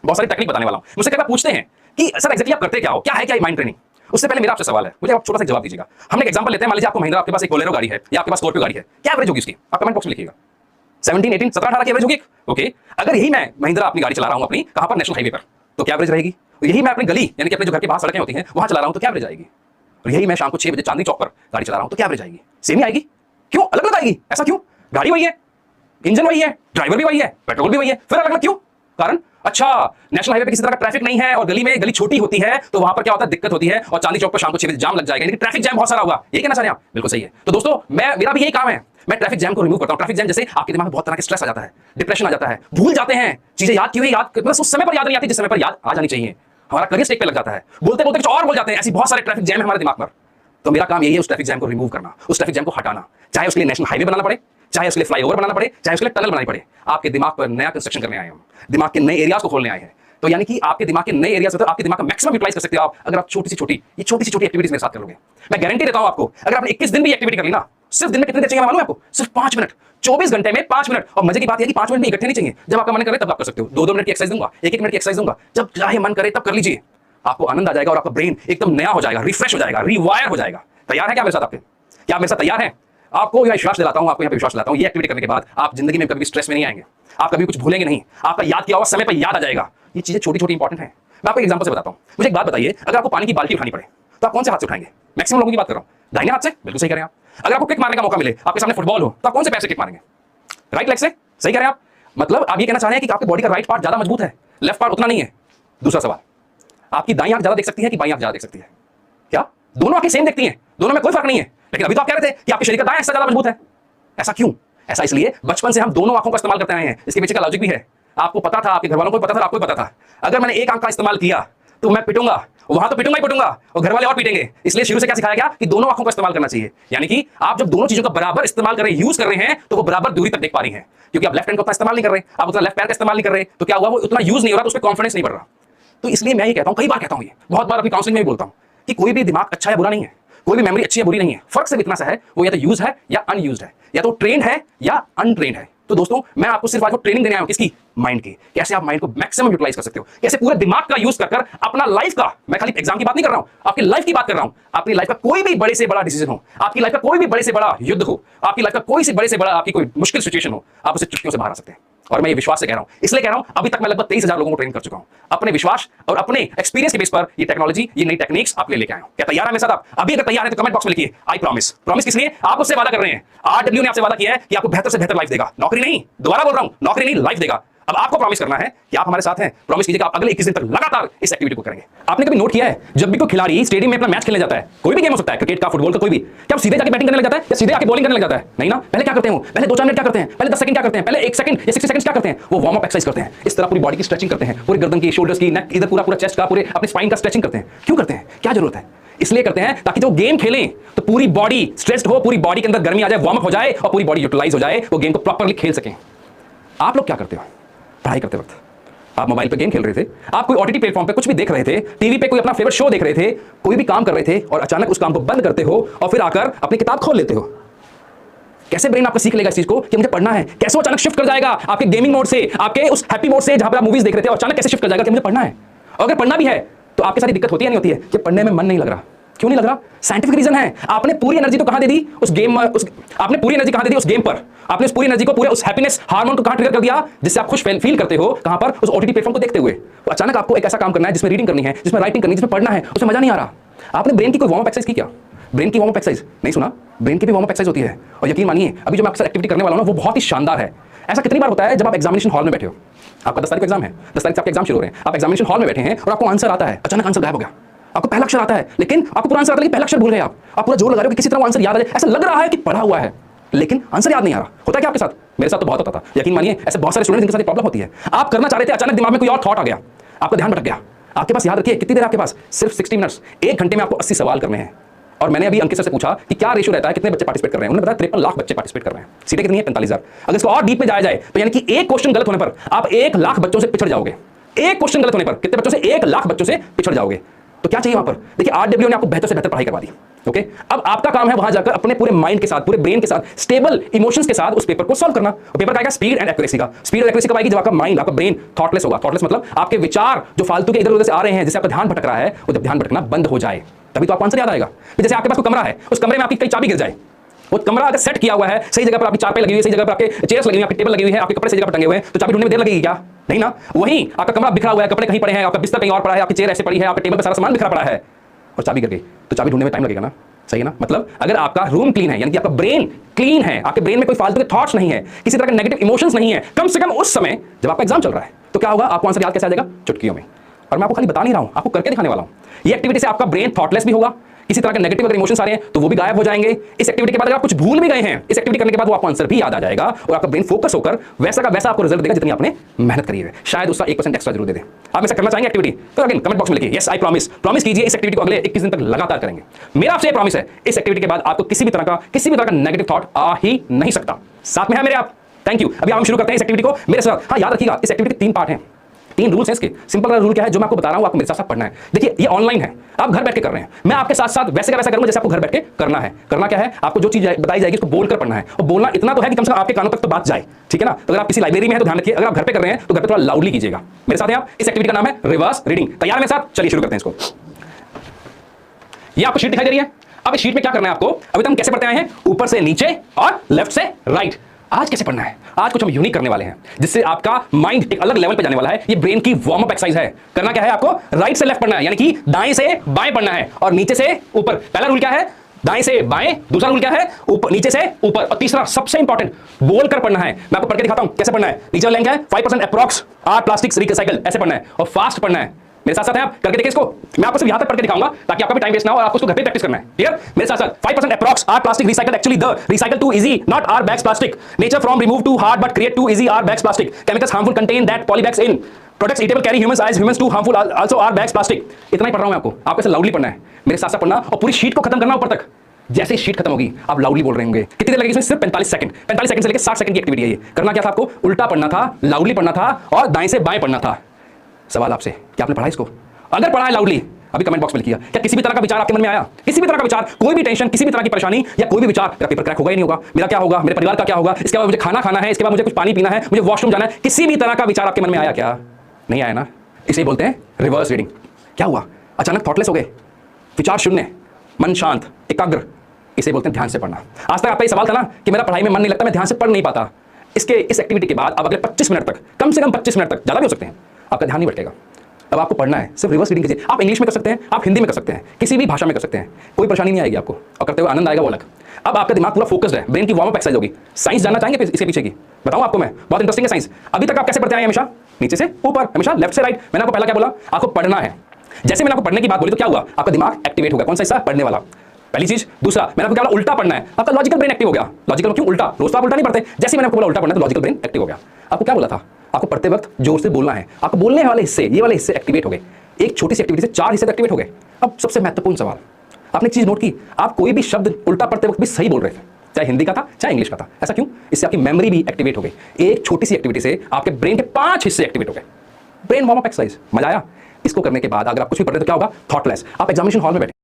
बहुत सारी टेक्निक बताने वाला हूं। मुझसे कई बार पूछते हैं कि सर एग्जैक्टली आप करते क्या हो, क्या है क्या माइंड ट्रेनिंग। उससे पहले मेरा आपसे सवाल है, मुझे आप छोटा सा जवाब दीजिएगा। हम एक एग्जांपल लेते हैं, मान लीजिए आपको महिंद्रा, आपके पास एक बोलेरो गाड़ी है या आपके पास स्कॉर्पियो गाड़ी है, क्या एवरेज होगी उसकी, आप कमेंट बॉक्स में लिखिएगा। 17, 18, 17, 18 की एवरेज होगी। ओके, अगर यही मैं महिंद्रा अपनी गाड़ी चला रहा हूं अपनी, कहां पर, नेशनल हाईवे पर, तो क्या एवरेज रहेगी। यही मैं अपनी गली यानी कि अपने जो घर के बाहर सड़कें होती हैं वहां चला रहा हूं तो क्या एवरेज आएगी। और यही मैं शाम को 6 बजे चांदनी चौक पर गाड़ी चला रहा हूं तो क्या एवरेज आएगी, सेम ही आएगी। क्यों अलग अलग आएगी, ऐसा क्यों। गाड़ी वही है, इंजन वही है, ड्राइवर भी वही है, पेट्रोल भी वही है, फिर अलग अलग क्यों। कारण, अच्छा नेशनल हाईवे पे किसी तरह का ट्रैफिक नहीं है और गली में गली छोटी होती है तो वहां पर क्या होता है, दिक्कत होती है और चांदनी चौक पर शाम को 6 बजे जाम लग जाएगा, यानी कि ट्रैफिक जैम बहुत सारा होगा। ये कहना चाह रहे हैं आप, बिल्कुल सही है। तो दोस्तों मेरा भी यही काम है, मैं ट्रैफिक जैम को रिमूव करता हूं। ट्रैफिक जैम जैसे आपके दिमाग में बहुत तरह के स्ट्रेस आ जाता है, डिप्रेशन आ जाता है, भूल जाते हैं चीजें, याद क्यों याद बस उस समय पर याद नहीं आती जिस समय पर याद आ जानी चाहिए। हमारा करियर स्टेक पे लग जाता है, बोलते बोलते कुछ और बोल जाते हैं, ऐसी बहुत सारे ट्रैफिक जैम है हमारे दिमाग पर। तो मेरा काम यही है उस ट्रैफिक जैम को रिमूव करना, उस ट्रैफिक जैम को हटाना, चाहे उसके लिए नेशनल हाईवे बनाना पड़े, चाहे उसके लिए फ्लाईओवर बनाना पड़े, चाहे उसके लिए टनल बनानी पड़े। आपके दिमाग पर नया कंस्ट्रक्शन करने आए हैं, दिमाग के नए एरियाज को खोलने आए हैं। तो यानी कि आपके दिमाग के नए एरियाज, आपके दिमाग का मैक्सिमम यूटिलाइज कर सकते हो आप अगर आप छोटी सी छोटी एक्टिविटीज मेरे साथ करोगे। मैं गारंटी देता हूं आपको, अगर आपने 21 दिन भी एक्टिविटी कर ली ना, सिर्फ दिन में कितने देर चाहिए मालूम है आपको, सिर्फ 5 मिनट, 24 घंटे में 5 मिनट। और मजे की बात यह कि 5 मिनट में इकट्ठे नहीं चाहिए, जब आपका मन करे तब आप कर सकते हो। 2-2 मिनट की एक्सरसाइज दूंगा, 1-1 मिनट की एक्सरसाइज दूंगा, जब चाहे मन करे तब कर लीजिए। आपको आनंद आ जाएगा और आपका ब्रेन एकदम नया हो जाएगा, रिफ्रेश हो जाएगा, रिवायर हो जाएगा। तैयार है क्या मेरे साथ आपके, क्या आप मेरे साथ तैयार हैं। आपको यह विश्वास दिलाता हूं, आपको यह विश्वास दिलाता हूं, ये एक्टिविटी करने के बाद आप जिंदगी में कभी स्ट्रेस में नहीं आएंगे, आप कभी कुछ भूलेंगे नहीं, आपका याद किया हुआ समय पर याद आ जाएगा। ये चीजें छोटी छोटी इंपॉर्टेंट है। मैं आपको एक एग्जांपल से बताता हूं। मुझे एक बात बताइए, अगर आपको पानी की बाल्टी उठानी पड़े तो आप कौन से हाथ से उठाएंगे। मैक्सिमम लोगों की बात कर रहा हूं, दाहिने हाथ से, बिल्कुल सही कह रहे हैं आप। अगर आपको किक मारने का मौका मिले, आपके सामने फुटबॉल हो, तो आप कौन से पैर से किक मारेंगे, राइट लेग से, सही कह रहे हैं आप। मतलब आप ये कहना चाह रहे हैं कि आपके बॉडी का राइट पार्ट ज्यादा मजबूत है, लेफ्ट पार्ट उतना नहीं है। दूसरा सवाल, आपकी दाईं आंख ज्यादा देख सकती है कि बाईं आंख ज्यादा देख सकती है, क्या दोनों आंखें सेम देखती हैं, दोनों में कोई फर्क नहीं है। लेकिन अभी तो आप कह रहे थे कि आपके शरीर का दायां हिस्सा ज्यादा मजबूत है, ऐसा क्यों। ऐसा इसलिए बचपन से हम दोनों आंखों का इस्तेमाल करते आए हैं, इसके पीछे का लॉजिक भी है। आपको पता था, आपके घर वालों को पता था, आपको भी पता था, अगर मैंने एक आंख का इस्तेमाल किया तो मैं पिटूंगा, वहां तो पिटूंगा ही पिटूंगा और घर वाले और पीटेंगे। इसलिए शुरू से क्या सिखाया गया कि दोनों आंखों का इस्तेमाल करना चाहिए। यानी कि आप जब दोनों चीजों का बराबर इस्तेमाल कर रहे हैं, यूज कर रहे हैं, तो वो बराबर दूरी तक देख पा रही हैं। क्योंकि आप लेफ्ट हैंड का उतना इस्तेमाल नहीं कर रहे, आप उतना लेफ्ट पैर का इस्तेमाल नहीं कर रहे, तो क्या हुआ, वो उतना यूज नहीं हो रहा, तो उस पर कॉन्फिडेंस नहीं बढ़ रहा। तो इसलिए मैं ये कहता हूं, कई बार कहता हूं, ये बहुत बार अपनी काउंसलिंग में भी बोलता हूं कि कोई भी दिमाग अच्छा या बुरा नहीं है, कोई भी मेमोरी अच्छी या बुरी नहीं है। फर्क सिर्फ इतना सा है, वो या तो यूज है या अनयूज्ड है, या तो ट्रेंड है या अनट्रेंड है। तो दोस्तों मैं आपको सिर्फ आज ट्रेनिंग देने आया हूं, किसकी, माइंड की। कैसे आप माइंड को मैक्सिमम यूटिलाइज कर सकते हो, कैसे पूरे दिमाग का यूज कर अपना लाइफ का, मैं खाली एग्जाम की बात नहीं कर रहा हूं, आपकी लाइफ की बात कर रहा हूं। आपकी लाइफ का कोई भी बड़े से बड़ा डिसीजन हो, आपकी लाइफ का कोई भी बड़े से बड़ा युद्ध हो, आपकी लाइफ का कोई से बड़े से बड़ा आपकी कोई मुश्किल सिचुएशन हो, आप उसे चुटकियों से बाहर आ सकते हैं। और मैं ये विश्वास से कह रहा हूं, इसलिए कह रहा हूं, अभी तक मैं लगभग 23,000 लोगों को ट्रेन कर चुका हूं। अपने विश्वास और अपने एक्सपीरियंस के बेस पर ये टेक्नोलॉजी, ये नई टेक्निक्स आपके लिए लेके आया हूं। क्या तैयार है मेरे साथ आप। अभी अगर तैयार है तो कमेंट बॉक्स में लिखिए आई प्रॉमिस। प्रॉमिस किस लिए, आप उससे वादा कर रहे हैं। RW ने आपसे वादा किया है कि आपको बेहतर से बेहतर लाइफ देगा, नौकरी नहीं, दोबारा बोल रहा हूं, नौकरी नहीं, लाइफ देगा। अब आपको प्रॉमिस करना है कि आप हमारे साथ हैं। प्रॉमिस कीजिए कि आप अगले 21 दिन तक लगातार इस एक्टिविटी को करेंगे। आपने कभी नोट किया है, जब भी कोई खिलाड़ी स्टेडियम में अपना मैच खेलने जाता है, कोई भी गेम हो सकता है, क्रिकेट का, फुटबॉल का, कोई भी, क्या वो सीधे जाके बैटिंग करने लग जाता है या सीधे आके बॉलिंग करने लग जाता है। नहीं ना, पहले क्या करते हैं, पहले 2-4 मिनट क्या करते हैं, पहले 10 सेकंड क्या करते हैं, पहले 1 सेकंड या 60 सेकंड क्या करते हैं, वो वार्म अप एक्सरसाइज करते हैं। इस तरह पूरी बॉडी की स्ट्रेचिंग करते हैं, पूरी गर्दन की, शोल्डर्स की, नेक, इधर पूरा पूरा चेस्ट का, पूरे अपने स्पाइन का स्ट्रेचिंग करते हैं। क्यों करते हैं, क्या जरूरत है। इसलिए करते हैं ताकि जो गेम खेलें तो पूरी बॉडी स्ट्रेच्ड हो, पूरी बॉडी के अंदर गर्मी आ जाए, वार्म अप हो जाए और पूरी बॉडी यूटिलाइज हो जाए, वो गेम को प्रॉपर्ली खेल सकें। आप लोग क्या करते हो, पढ़ाई करते वक्त आप मोबाइल पे गेम खेल रहे थे, आप कोई OTT प्लेटफॉर्म पे कुछ भी देख रहे थे, टीवी पे कोई अपना फेवरेट शो देख रहे थे, कोई भी काम कर रहे थे और अचानक उस काम को बंद करते हो और फिर आकर अपनी किताब खोल लेते हो। कैसे ब्रेन आपको सीख लेगा इस चीज को कि मुझे पढ़ना है। कैसे वो अचानक शिफ्ट कर जाएगा आपके गेमिंग मोड से, आपके उस हैप्पी मोड से जहां पर आप मूवीज देख रहे थे, और अचानक कैसे शिफ्ट कर जाएगा कि मुझे पढ़ना है। और अगर पढ़ना भी है तो आपके साथ दिक्कत होती है नहीं होती है कि पढ़ने में मन नहीं लग रहा। क्यों नहीं लग रहा, साइंटिफिक रीजन है। आपने पूरी एनर्जी तो कहां दे दी उस गेम, आपने पूरी एनर्जी कहां दे दी उस गेम पर, आपने उस पूरी एनर्जी को, पूरे उस हैप्पीनेस हार्मोन को कहां ट्रिगर कर दिया, जिससे आप खुश फील करते हो, कहां पर, उस OTT प्लेटफॉर्म को देखते हुए। तो अचानक आपको एक ऐसा काम करना है जिसमें रीडिंग करनी है, जिसमें राइटिंग करनी है, जिसमें पढ़ना है, उसमें मजा नहीं आ रहा। आपने ब्रेन की कोई वार्म अप एक्सरसाइज की क्या, ब्रेन की वार्म अप एक्सरसाइज नहीं सुना, ब्रेन की भी वार्म अप एक्सरसाइज होती है। और यकीन मानिए अभी जो मैं अक्सर एक्टिविटी करने वाला हूं ना, वो बहुत ही शानदार है। ऐसा कितनी बार होता है जब आप एग्जामिनेशन हॉल में बैठे हो, आपका 10 तारीख को एग्जाम है, 10 तारीख से आपके एग्जाम शुरू हो रहे हैं, आप एग्जामिनेशन हॉल में बैठे हैं और आपको आंसर आता है, अचानक आंसर गायब हो गया। आपको पहला अक्षर आता है लेकिन आपको पूरा आंसर आता है, लेकिन पहला अक्षर भूल गए आप पूरा जोर लगा रहे हो कि किसी तरह आंसर याद आ जाए, ऐसा लग रहा है कि पढ़ा हुआ है लेकिन आंसर याद नहीं आ रहा। होता है क्या आपके साथ, मेरे साथ तो बहुत होता था। यकीन मानिए ऐसे बहुत सारे स्टूडेंट जिनके साथ प्रॉब्लम होती है। आप करना चाह रहे थे, अचानक दिमाग में कोई और थॉट आ गया, आपका ध्यान भटक गया। आपके पास, याद रखिए कितनी देर आपके पास, सिर्फ 60 मिनट्स, 1 घंटे में आपको 80 सवाल करने हैं। और मैंने अभी अंकित सर से पूछा कि क्या रेशियो रहता है, कितने बच्चे पार्टिसिपेट कर रहे हैं, उन्होंने बताया 53 लाख बच्चे पार्टिसिपेट कर रहे हैं। सीटें कितनी है, 45,000। अगर इसको और डीप में जाया जाए तो यानी कि एक क्वेश्चन गलत होने पर आप 1 लाख बच्चों से पिछड़ जाओगे। एक क्वेश्चन गलत होने पर कितने बच्चों से, 1 लाख बच्चों से पिछड़ जाओगे। तो क्या चाहिए वहां पर? देखिए आरडब्ल्यू ने आपको बेहतर से बेहतर पढ़ाई करवा दी। ओके, अब आपका काम है वहां जाकर अपने पूरे माइंड के साथ, पूरे ब्रेन के साथ, स्टेबल इमोशंस के साथ उस पेपर को सॉल्व करना। और पेपर का आएगा स्पीड एंड एक्यूरेसी का। स्पीड और एक्यूरेसी कब आएगी? जब आपका माइंड, आपका ब्रेन थॉटलेस होगा। थॉटलेस मतलब आपके विचार जो फालतू के इधर उधर से आ रहे हैं, जिससे आपका ध्यान भटक रहा है, वो जब ध्यान भटकना बंद हो जाए तभी तो आपको आंसर याद आएगा। जैसे आपके पास कोई कमरा है, उस कमरे में आपकी कई चाबी गिर जाए, वो कमरा अगर सेट किया हुआ है, सही जगह पर आपकी चारपाई लगी हुई है, सही जगह पर आपके चेयर्स लगी हुई है, आपकी टेबल लगी हुई है, आपके कपड़े सही जगह पर टंगे हुए हैं, तो चाबी ढूंढने में देर लगेगी क्या? नहीं ना। वहीं आपका कमरा बिखरा हुआ है, कपड़े कहीं पड़े हैं, आपका बिस्तर कहीं और पड़ा है, आपकी चेयर ऐसे पड़ी है, आपके टेबल पर सारा सामान बिखरा पड़ा है और चाबी गिर गई, तो चाबी ढूंढने में टाइम लगेगा ना। सही है ना। मतलब अगर आपका रूम क्लीन है, यानी कि आपका ब्रेन क्लीन है, आपके ब्रेन में कोई फालतू के थॉट्स नहीं है, किसी तरह के नेगेटिव इमोशंस नहीं है, कम से कम उस समय जब आपका एग्जाम चल रहा है, तो क्या होगा? आपको आंसर याद कैसे आ जाएगा? चुटकियों में। और मैं आपको खाली बता नहीं रहा हूं, आपको करके दिखाने वाला हूं। ये एक्टिविटी से आपका ब्रेन थॉटलेस भी होगा, किसी तरह के नेगेटिव अगर इमोशंस आ रहे हैं तो वो भी गायब हो जाएंगे। इस एक्टिविटी के बाद अगर आप कुछ भूल भी गए हैं, इस एक्टिविटी करने के बाद वो आपको आंसर भी याद आ जाएगा और आपका ब्रेन फोकस होकर वैसा का वैसा आपको रिजल्ट देगा जितनी आपने मेहनत करी है। शायद उसका 1% एक्स्ट्रा जरूर दे दे। आप ऐसा करना चाहेंगे एक्टिविटी? तो अगेन कमेंट बॉक्स में लिखिए यस आई प्रॉमिस। प्रॉमिस कीजिए इस एक्टिविटी को अगले 21 दिन तक लगातार करेंगे। मेरा आपसे प्रॉमिस है, इस एक्टिविटी के बाद आपको किसी भी तरह का नेगेटिव थॉट आ ही नहीं सकता। साथ में है मेरे आप। Thank you. अभी हम शुरू करते हैं इस एक्टिविटी को मेरे साथ। हाँ याद रखिएगा, इस एक्टिविटी के 3 पार्ट हैं, 3 रूल्स हैं इसके। सिंपल रूल क्या है जो मैं आपको बता रहा हूं, आपको मेरे साथ साथ पढ़ना है। देखिए ये ऑनलाइन है, आप घर बैठ के कर रहे हैं, मैं आपके साथ साथ वैसे का वैसा करूंगा जैसे आपको घर बैठ के करना है। करना क्या है? आपको जो चीज बताई जाएगी उसको बोलकर पढ़ना है, और बोलना इतना तो है कि कम से कम आपके कानों तक तो बात जाए। ठीक है ना। तो अगर आप किसी लाइब्रेरी में हैं तो ध्यान रखिए, अगर आप घर पे कर रहे हैं तो घर पे थोड़ा लाउडली कीजिएगा। मेरे साथ हैं आप। इस एक्टिविटी का नाम है रिवर्स रीडिंग। तैयार है मेरे साथ? चलिए शुरू करते हैं इसको। ये आपको शीट दिखाई दे रही है। अब इस शीट में क्या करना है आपको? अभी तक हम कैसे पढ़ते आए हैं? ऊपर से नीचे और लेफ्ट से राइट। आज कैसे पढ़ना है? आज कुछ हम यूनिक करने वाले हैं जिससे आपका माइंड एक अलग लेवल पे जाने वाला है। ये ब्रेन की वार्म अप एक्सरसाइज है। करना क्या है आपको? राइट से लेफ्ट पढ़ना है, यानी कि दाएं से बाएं पढ़ना है और नीचे से ऊपर। पहला रूल क्या है? दाएं से बाएं। दूसरा रूल क्या है? ऊपर नीचे से ऊपर। और तीसरा सबसे इंपॉर्टेंट, बोलकर पढ़ना है। मैं आपको पढ़ के दिखाता हूं कैसे पढ़ना है। नीचे वाला लाइन क्या है? 5% अप्रॉक्स आर प्लास्टिक्स रिसाइकल, ऐसे पढ़ना है और फास्ट पढ़ना है। मेरे साथ साथ है आप, करके देखिए इसको। मैं आपको सिर्फ यहां तक पढ़ के दिखाऊंगा ताकि आपका भी टाइम वेस्ट ना हो और आपको इसको घर पे प्रैक्टिस करना है। ठीक है? मेरे साथ साथ 5% approx are plastic recycle, actually the recycle to easy not are bags plastic, nature from remove to hard but create to easy are bags plastic, chemicals harmful contain that polybags in products eatable carry humans as humans to harmful also are bags plastic. इतना ही पढ़ रहा हूं मैं आपको। आपको ऐसे loudly पढ़ना है, मेरे साथ साथ पढ़ना और पूरी शीट को खत्म करना ऊपर तक। जैसे शीट खत्म होगी आप लाउडली बोल रहे होंगे। कितनी देर लगेगी इसमें? सिर्फ 45 सेकंड। 45 सेकंड से लेकर 60 सेकंड की एक्टिविटी है ये। करना क्या था आपको? उल्टा पढ़ना था, लाउडली पढ़ना था और दाएं से बाएं पढ़ना था। सवाल आपसे, क्या आपने पढ़ा इसको? अगर पढ़ा है लाउडली, अभी कमेंट बॉक्स में लिखिएगा। क्या किसी भी तरह का विचार आपके मन में आया? किसी भी तरह का विचार, कोई भी टेंशन, किसी भी तरह की परेशानी या कोई भी विचार? मेरा पेपर क्रैक होगा ही नहीं होगा, मेरा क्या होगा, मेरे परिवार का क्या होगा, इसके बाद मुझे खाना खाना है, इसके बाद मुझे कुछ पानी पीना है, मुझे वॉशरूम जाना है, किसी भी तरह का विचार आपके मन में आया क्या? नहीं आया ना। इसे बोलते हैं रिवर्स रीडिंग। क्या हुआ? अचानक थॉटलेस हो गए, विचार शून्य, मन शांत, एकाग्र। इसे बोलते हैं ध्यान से पढ़ना। आज तक आपका ये सवाल था ना कि मेरा पढ़ाई में मन नहीं लगता, मैं ध्यान से पढ़ नहीं पाता। इस एक्टिविटी के बाद अब अगले 25 मिनट तक, कम से कम 25 मिनट तक, ज्यादा भी हो सकते हैं, आपका ध्यान नहीं भटकेगा। अब आपको पढ़ना है, सिर्फ रिवर्स रीडिंग कीजिए। आप इंग्लिश में कर सकते हैं, आप हिंदी में कर सकते हैं, किसी भी भाषा में कर सकते हैं, कोई परेशानी नहीं आएगी आपको और करते हुए आनंद आएगा वो अलग। अब आपका दिमाग पूरा फोकस्ड है, ब्रेन की वार्म अप एक्सरसाइज होगी। साइंस जानना चाहेंगे इसके पीछे की? बताऊं आपको मैं, बहुत इंटरेस्टिंग है साइंस। अभी तक आप कैसे पढ़ते आए? हमेशा नीचे से ऊपर, हमेशा लेफ्ट से राइट। मैंने आपको पहला क्या बोला? आपको पढ़ना है। जैसे मैंने आपको पढ़ने की बात बोली तो क्या हुआ? आपका दिमाग एक्टिवेट हो गया। कौन सा हिस्सा? पढ़ने वाला, पहली चीज। दूसरा मैंने आपको क्या बोला? उल्टा पढ़ना है। आपका लॉजिकल ब्रेन एक्टिव हो गया। लॉजिकल क्यों? उल्टा, रोज तो आप उल्टा नहीं पढ़ते। जैसे मैंने आपको बोला उल्टा पढ़ना तो लॉजिकल ब्रेन एक्टिव हो गया। आपको क्या बोला था? आपको पढ़ते वक्त जोर से बोलना है। आपको बोलने वाले हिस्से, ये वाले हिस्से एक्टिवेट हो गए। एक छोटी सी एक्टिविटी से 4 हिस्से एक्टिवेट हो गए। अब सबसे महत्वपूर्ण सवाल, आपने चीज नोट की, आप कोई भी शब्द उल्टा पढ़ते वक्त भी सही बोल रहे थे, चाहे हिंदी का था चाहे इंग्लिश का था। ऐसा क्यों? इससे आपकी मेमोरी भी एक्टिवेट हो गई। एक छोटी सी एक्टिविटी से आपके ब्रेन के 5 हिस्से एक्टिवेट हो गए। ब्रेन वार्म अप एक्सरसाइज, मजा आया? इसको करने के बाद अगर आप कुछ भी पढ़ रहे हो तो क्या होगा? थॉटलेस। आप एग्जामिनेशन हॉल में बैठे